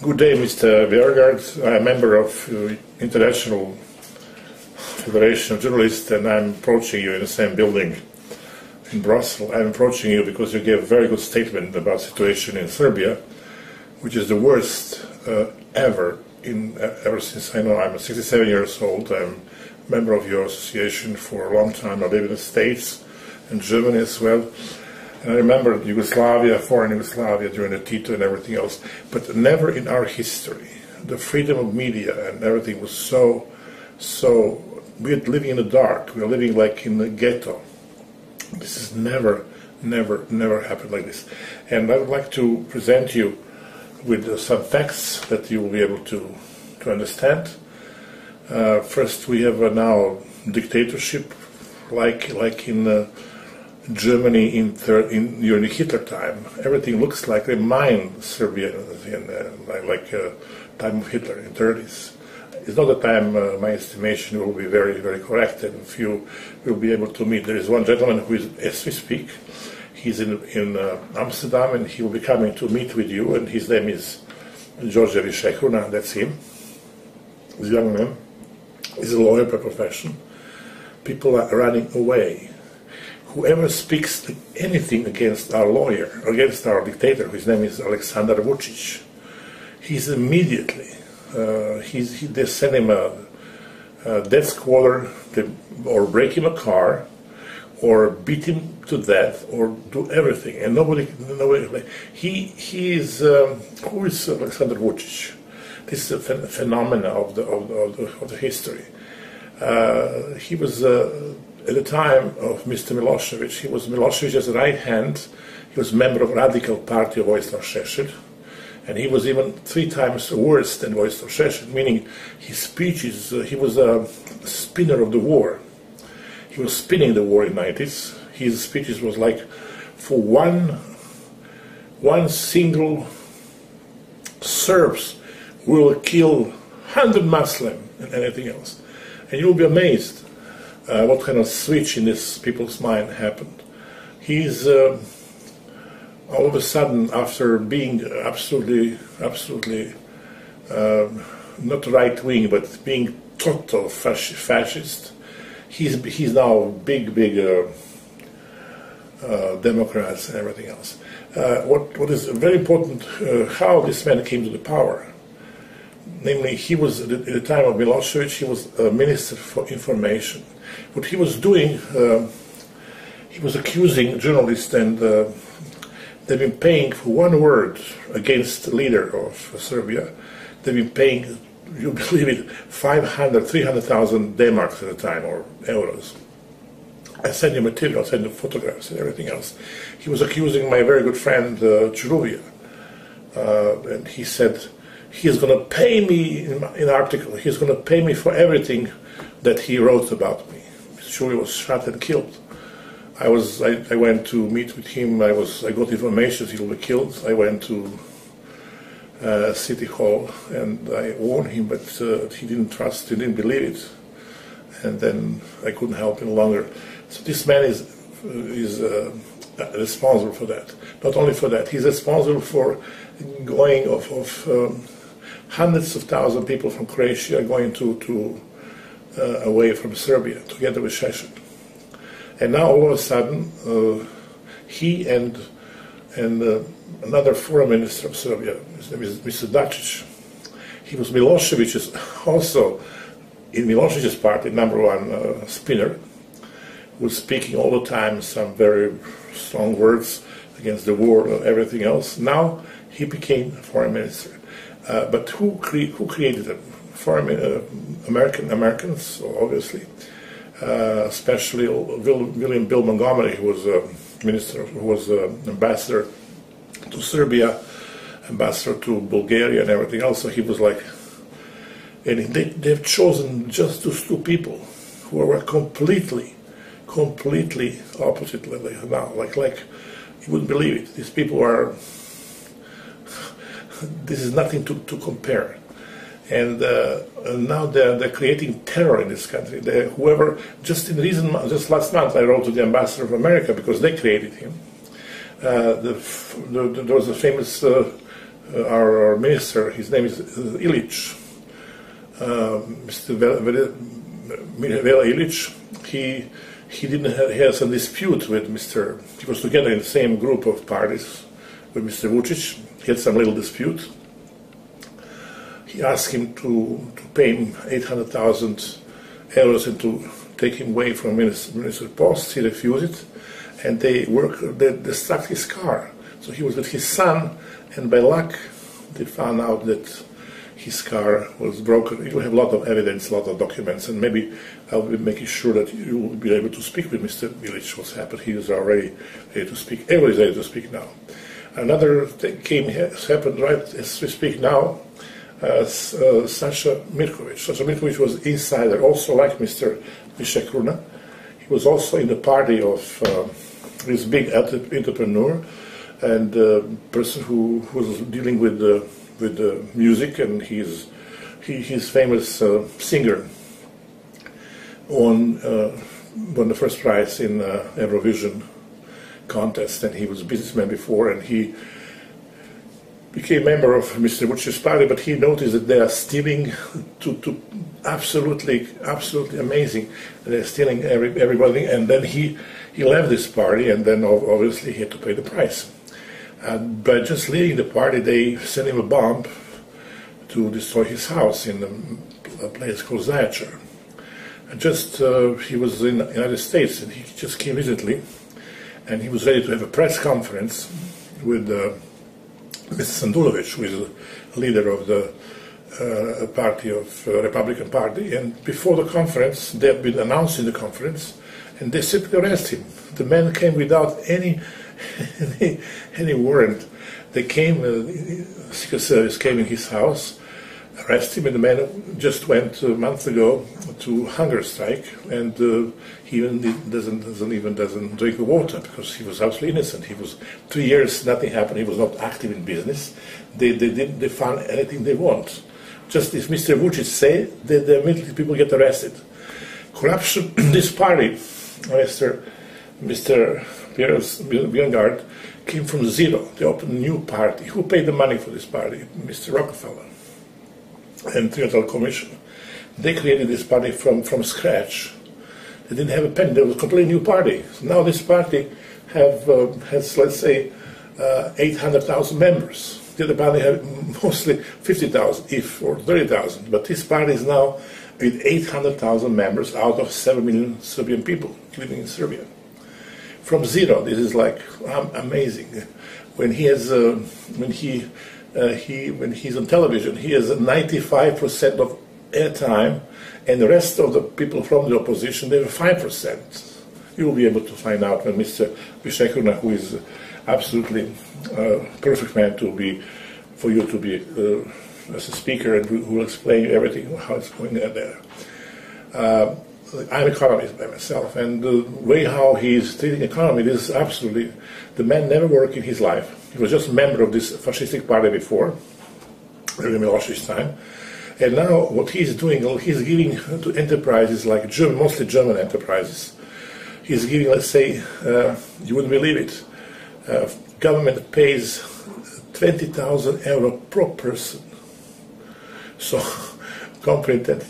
Good day, Mr. Bjerregaard. I'm a member of International Federation of Journalists, and I'm approaching you in the same building in Brussels. I'm approaching you because you gave a very good statement about the situation in Serbia, which is the worst ever since I know I'm 67 years old. I'm a member of your association for a long time. I live in the States and Germany as well. And I remember Yugoslavia, foreign Yugoslavia during the Tito and everything else, but never in our history. The freedom of media and everything was so, we're living in the dark. We're living like in the ghetto. This has never happened like this. And I would like to present you with some facts that you will be able to understand. First, we have now dictatorship, like in Germany during the Hitler time. Everything looks like they mined Serbia like time of Hitler in the 30s. It's not the time, my estimation will be very correct, and if you will be able to meet. There is one gentleman who is, as we speak, he's in Amsterdam, and he will be coming to meet with you, and his name is George Shekuna. That's him. This young man is a lawyer by profession. People are running away. Whoever speaks anything against our lawyer, against our dictator, whose name is Aleksandar Vučić, he's immediately, they send him a death squad, or break him a car, or beat him to death, or do everything. And nobody he is, who is Aleksandar Vučić? This is a phenomenon of the history. He was, at the time of Mr. Milosevic, he was Milosevic's right hand. He was a member of Radical Party of Vojislav Šešelj, and he was even 3 times worse than Vojislav Šešelj, meaning his speeches, he was a spinner of the war. He was spinning the war in the 90s. His speeches was like, for one single Serbs will kill 100 Muslims and anything else. And you'll be amazed what kind of switch in this people's mind happened. He's all of a sudden, after being absolutely not right wing, but being total fascist, he's now big Democrats and everything else. What is very important, how this man came to the power. Namely, he was, at the time of Milosevic, he was a minister for information. What he was doing, he was accusing journalists, and they've been paying for one word against the leader of Serbia. They've been paying, you believe it, 300,000 D-marks at the time, or euros. I sent you material, I sent you photographs and everything else. He was accusing my very good friend Juruvia, and he said, he's going to pay me, in an article, he's going to pay me for everything that he wrote about me. Mr. was shot and killed. I went to meet with him. I got information he will be killed. I went to City Hall and I warned him, but he didn't trust, he didn't believe it. And then I couldn't help him longer. So this man is responsible for that. Not only for that, he's responsible for going of hundreds of thousands of people from Croatia going away from Serbia, together with Šešelj. And now all of a sudden, he and another foreign minister of Serbia, his name is Mr. Dačić, he was Milosevic's, also in Milosevic's party, #1 spinner, was speaking all the time some very strong words against the war and everything else. Now he became foreign minister. But who created him? Americans, obviously, especially William Bill Montgomery, who was a minister, who was ambassador to Serbia, ambassador to Bulgaria, and everything else. So he was like, and they've chosen just those 2 people who were completely opposite now. Like you wouldn't believe it. These people are. This is nothing to compare. And now they're creating terror in this country. Whoever, just last month I wrote to the ambassador of America because they created him. There was a famous our minister, his name is Ilic, Mr. Vela Ilic, he has a dispute with Mr. He was together in the same group of parties with Mr. Vučić. He had some little dispute. He asked him to pay him 800,000 euros and to take him away from minister post. He refused it, and they struck his car. So he was with his son, and by luck they found out that his car was broken. You have a lot of evidence, a lot of documents, and maybe I'll be making sure that you will be able to speak with Mr. Ilic what's happened. He is already ready to speak. Everybody's ready to speak now. Another thing has happened right as we speak now. Sasha Mirkovic. Sasha Mirkovic was insider, also like Mr. Višekruna. He was also in the party of this big entrepreneur and person who was dealing with the music, and he's famous singer. Won the first prize in Eurovision contest, and he was a businessman before, and he became member of Mr. Vučić's party, but he noticed that they are stealing to absolutely amazing. They're stealing everybody, and then he left this party, and then obviously he had to pay the price. By just leaving the party, they sent him a bomb to destroy his house in a place called Zaječar. And he was in the United States, and he just came recently, and he was ready to have a press conference with Mr. Sandulovic, who is a leader of the Republican Party. And before the conference, they had been announcing the conference, and they simply arrested him. The man came without any warrant. They came, Secret Service came in his house, arrested him, and the man just went a month ago to hunger strike, and he doesn't drink the water because he was absolutely innocent. He was 3 years, nothing happened. He was not active in business. They found anything they want. Just if Mr. Vučić say, the immediately people get arrested. Corruption. This party, Mr. Bjørngard, came from zero. They opened a new party. Who paid the money for this party? Mr. Rockefeller and Trilateral Commission. They created this party from scratch. They didn't have a penny. There was a completely new party. So now this party has, let's say, 800,000 members. The other party have mostly 50,000, or 30,000. But this party is now with 800,000 members out of 7 million Serbian people living in Serbia. From zero, this is like amazing. When he's on television, he has 95% of airtime, and the rest of the people from the opposition, they have 5%. You will be able to find out when Mr. Višekruna, who is absolutely perfect man for you to be as a speaker, and who will explain everything, how it's going there. I'm an economist by myself, and the way how he's treating economy, this is absolutely, the man never worked in his life. He was just a member of this fascistic party before, during Milošević's time. And now what he's doing, he's giving to enterprises like mostly German enterprises. He's giving, let's say, you wouldn't believe it, government pays 20,000 euro per person. So, company that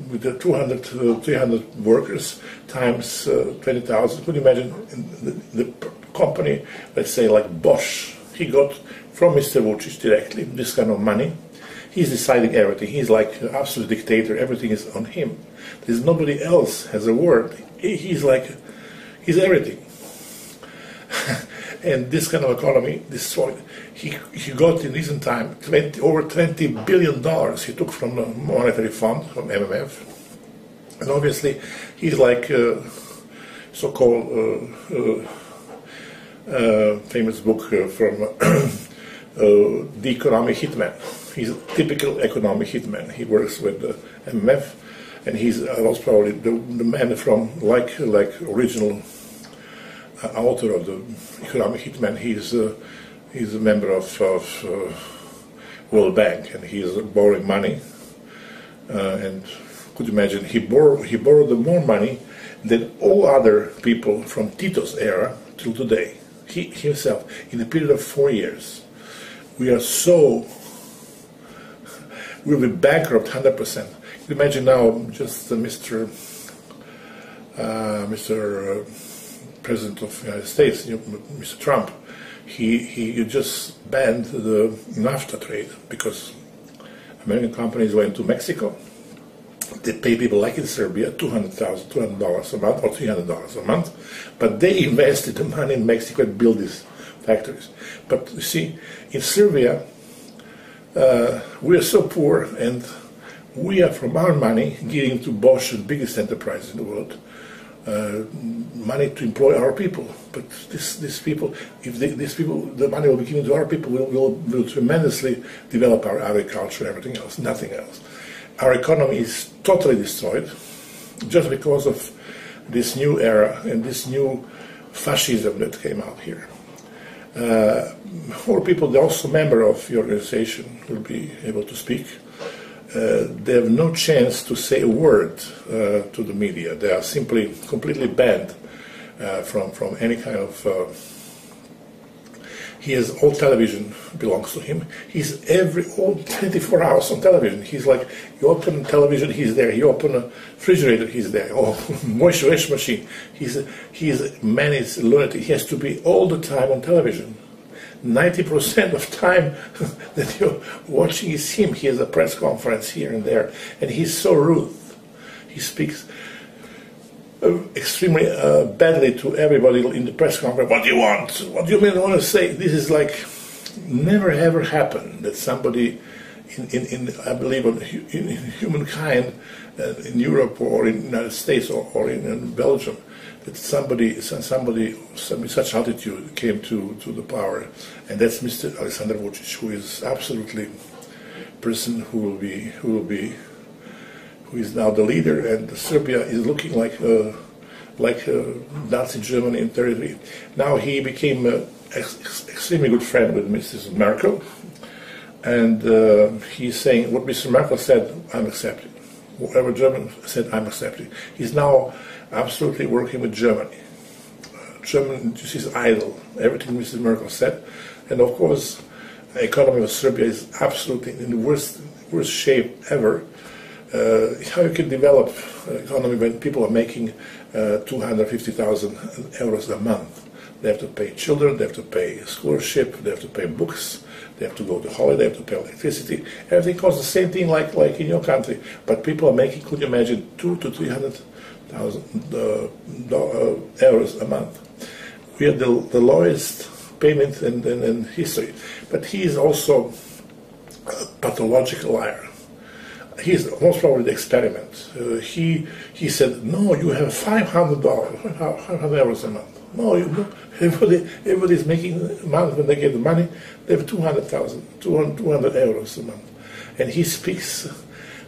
with the 300 workers times 20,000, could you imagine the company, let's say like Bosch, he got from Mr. Vučić directly this kind of money. He's deciding everything. He's like an absolute dictator. Everything is on him. There's nobody else has a word. He's everything. And this kind of economy destroyed. He got in recent time over $20 billion he took from the monetary fund, from MMF. And obviously he's like so-called famous book from The Economic Hitman. He's a typical economic hitman. He works with the MMF, and he's also probably the man from like original author of the Economic Hitman. He's a member of World Bank, and he's borrowing money. And could you imagine, he borrowed more money than all other people from Tito's era till today. He himself, in a period of 4 years, we are so, we'll be bankrupt 100%. Imagine now just Mr. President of the United States, Mr. Trump, he just banned the NAFTA trade because American companies went to Mexico. They pay people like in Serbia $200 a month or $300 a month, but they invested the money in Mexico and built these factories. But you see, in Serbia, we are so poor, and we are from our money giving to Bosch, the biggest enterprise in the world, money to employ our people. But these people, the money will be given to our people, will tremendously develop our agriculture and everything else, nothing else. Our economy is totally destroyed just because of this new era and this new fascism that came out here. More people, they're also member of the organization, will be able to speak. They have no chance to say a word to the media. They are simply completely banned from any kind of... he has all television belongs to him. He's all 24 hours on television. He's like, you open television, he's there. You open a refrigerator, he's there. Oh, moisture machine. Man is lunatic. He has to be all the time on television. 90% of time that you're watching is him. He has a press conference here and there, and he's so rude. He speaks extremely badly to everybody in the press conference. What do you want? What do you mean? I want to say this is like never ever happened that somebody in I believe in humankind in Europe or in the United States or in Belgium, that somebody with such altitude came to the power, and that's Mr. Aleksandar Vučić, who is absolutely person who is now the leader, and Serbia is looking like Nazi Germany in 33. Now he became an extremely good friend with Mrs. Merkel, and he's saying what Mr. Merkel said, I'm accepting. Whatever German said, I'm accepting. He's now absolutely working with Germany. German is his idol, everything Mrs. Merkel said, and of course the economy of Serbia is absolutely in the worst shape ever. How you can develop an economy when people are making 250,000 euros a month? They have to pay children, they have to pay scholarship, they have to pay books, they have to go to holiday, they have to pay electricity. Everything costs the same thing like in your country. But people are making, could you imagine, 200,000 to 300,000 euros a month. We are the lowest payment in history. But he is also a pathological liar. He's most probably the experiment. He said, no, you have $500 euros a month. No, everybody is making money. When they get the money, they have 200 euros a month. And he speaks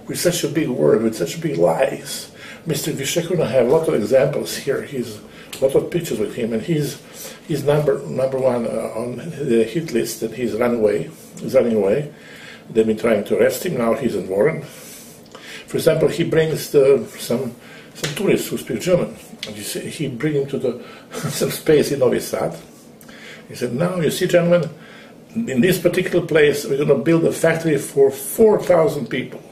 with such a big word, with such big lies. Mr. Vyšehrad, I have a lot of examples here. He's a lot of pictures with him, and he's number one on the hit list, and he's running away. They've been trying to arrest him. Now he's in Warren. For example, he brings some tourists who speak German. And he brings them to some space in Novi Sad. He said, now you see, gentlemen, in this particular place we're going to build a factory for 4,000 people.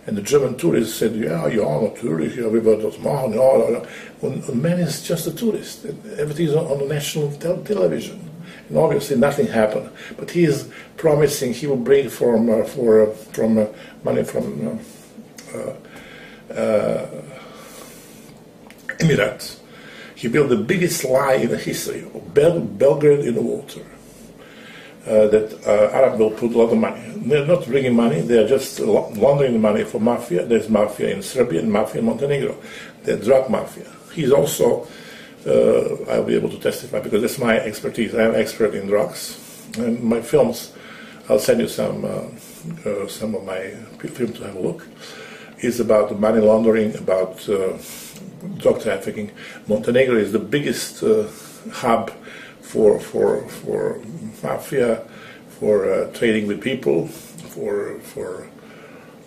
And the German tourists said, yeah, you are a tourist, everybody does more. No. When man is just a tourist. Everything is on the national television. And obviously nothing happened. But he is promising he will bring from money from Emirates. He built the biggest lie in the history of Belgrade in the water. That Arab will put a lot of money. They're not bringing money, they are just laundering the money for mafia. There's mafia in Serbia and mafia in Montenegro. They're drug mafia. He's also, I'll be able to testify because that's my expertise. I'm an expert in drugs. And my films, I'll send you some of my films to have a look. Is about the money laundering, about drug trafficking. Montenegro is the biggest hub for mafia, for trading with people, for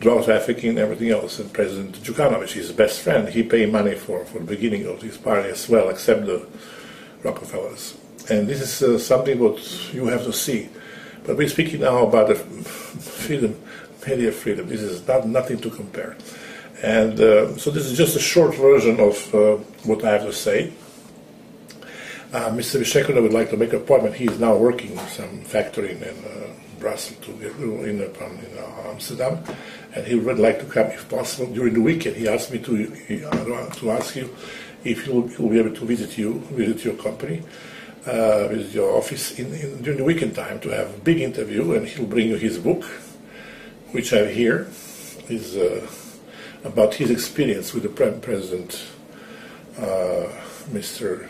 drug trafficking and everything else. And President Jukanovic, his best friend, he paid money for the beginning of his party as well, except the Rockefellers. And this is something what you have to see. But we're speaking now about the freedom, media freedom. This is nothing to compare. And so this is just a short version of what I have to say. Mr. Vishekuna would like to make an appointment. He is now working in some factory in Brussels, in Amsterdam, and he would like to come, if possible, during the weekend. He asked me to ask you if he'll be able to visit your company, visit your office during the weekend time to have a big interview, and he'll bring you his book, which I have here, is about his experience with the President, Mr.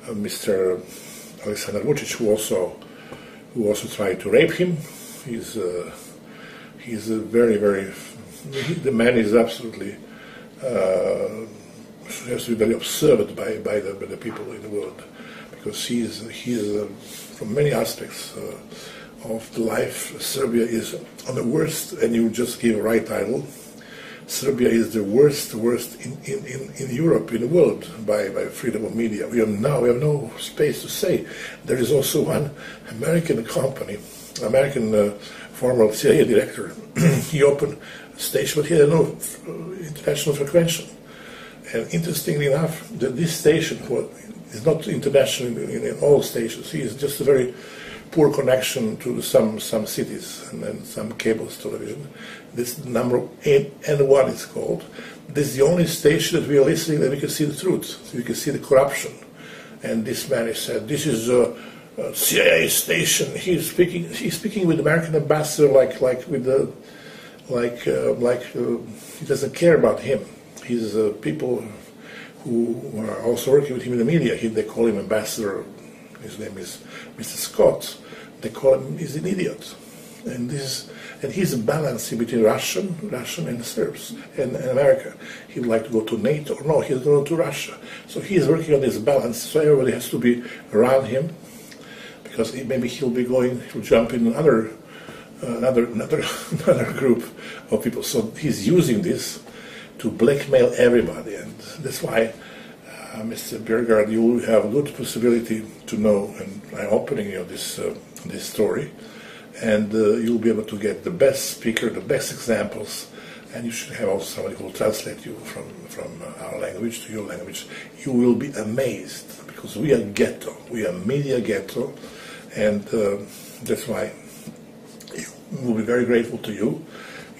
Alexander Vučić, who also tried to rape him. He's a very, very, the man is absolutely has to be very observed by the people in the world, because he is from many aspects of the life. Serbia is on the worst, and you just give a right title. Serbia is the worst in Europe, in the world, by freedom of media. We have no space to say. There is also one American company, American former CIA director. He opened a station, but he had no international frequency. And interestingly enough, this station is not international in all stations. He is just a very poor connection to some cities and then some cables television. This number N1 is called. This is the only station that we are listening that we can see the truth, so we can see the corruption. And this man has said, this is a CIA station. He's speaking with the American ambassador like he doesn't care about him. He's people who are also working with him in the media. They call him ambassador. His name is Mr. Scott. They call him, he's an idiot. And he's balancing between Russian and Serbs and America. He would like to go to NATO. No, he's going to Russia. So he's working on this balance. So everybody has to be around him, because maybe he'll jump in another group of people. So he's using this to blackmail everybody, and that's why. Mr. Bjerregaard, you will have a good possibility to know, and I'm opening you this story, and you'll be able to get the best speaker, the best examples, and you should have also somebody who will translate you from our language to your language. You will be amazed, because we are ghetto, we are media ghetto, and that's why we'll be very grateful to you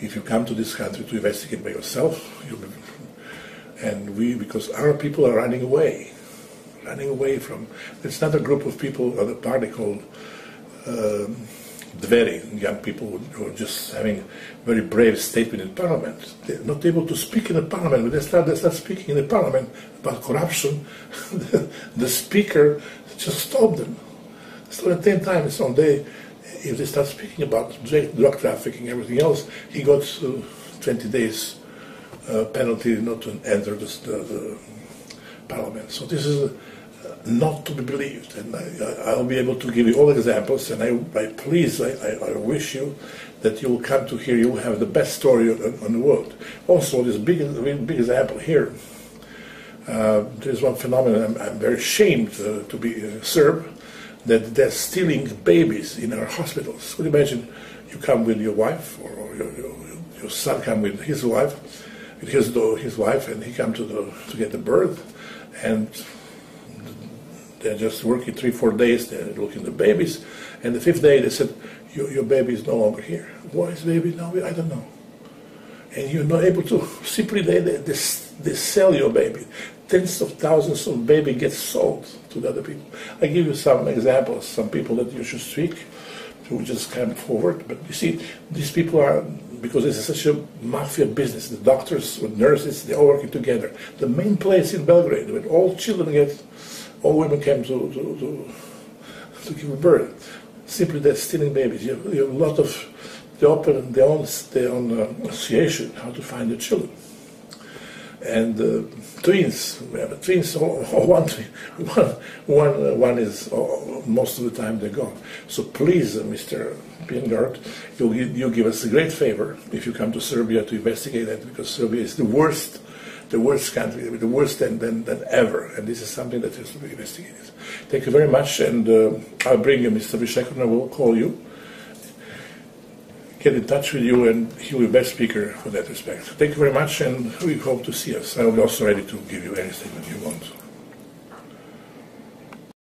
if you come to this country to investigate by yourself. Because our people are running away from. There's another group of people, another party called Dveri, young people who are just having very brave statement in parliament. They're not able to speak in the parliament. When they start speaking in the parliament about corruption, the speaker just stopped them. So at 10 times on day, if they start speaking about drug trafficking, everything else, he got 20 days penalty not to enter the parliament. So this is not to be believed, and I'll be able to give you all examples, and I wish you that you will come to here, you will have the best story on the world. Also, this big example here, there's one phenomenon, I'm very ashamed to be a Serb, that they're stealing babies in our hospitals. Could you imagine, you come with your wife, or your son come with his wife, and he come to get the birth, and they're just working 3-4 days, they're looking at the babies, and the 5th day they said, your baby is no longer here. Why is baby now? I don't know. And you're not able to, simply they sell your baby. Tens of thousands of babies get sold to the other people. I give you some examples, some people that you should speak who just come forward. But you see, these people are, because it's such a mafia business, the doctors, the nurses, they're all working together. The main place in Belgrade, when all women came to give birth, simply they're stealing babies. You have a lot of, they open their own association how to find the children. And twins, we have twins, one is, most of the time they're gone. So please, Mr. Bjerregaard, you give us a great favor if you come to Serbia to investigate that, because Serbia is the worst the worst country, the worst than ever, and this is something that has to be investigated. Thank you very much, and I'll bring you Mr. Vishekar, and I will call you, get in touch with you, and he will be best speaker for that respect. Thank you very much, and we hope to see us. I will be also ready to give you anything that you want.